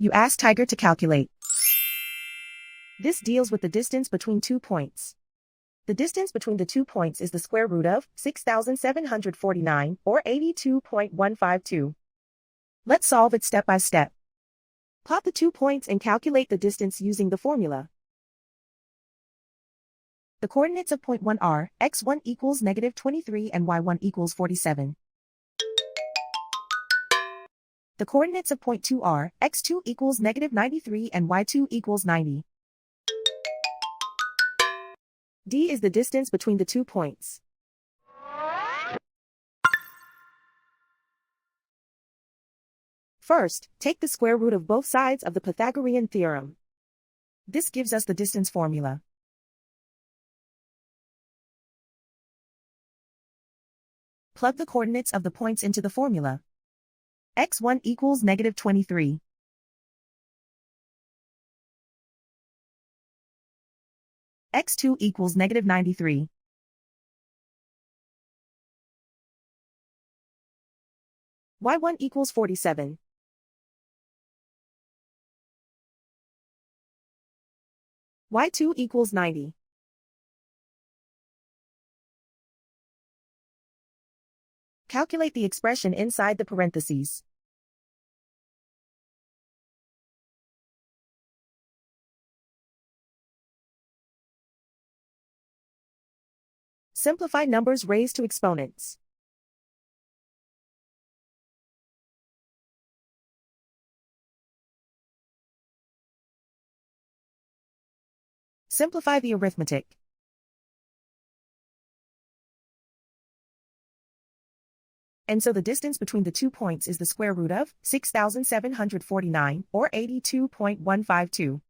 You ask Tiger to calculate. This deals with the distance between 2 points. The distance between the 2 points is the square root of 6,749, or 82.152. Let's solve it step by step. Plot the 2 points and calculate the distance using the formula. The coordinates of point 1 are x1 equals -23 and y1 equals 47. The coordinates of point 2 are x2 equals -93 and y2 equals 90. D is the distance between the 2 points. First, take the square root of both sides of the Pythagorean theorem. This gives us the distance formula. Plug the coordinates of the points into the formula. x1 equals -23. x2 equals -93. y1 equals 47. y2 equals 90. Calculate the expression inside the parentheses. Simplify numbers raised to exponents. Simplify the arithmetic. And so the distance between the 2 points is the square root of 6,749, or 82.152.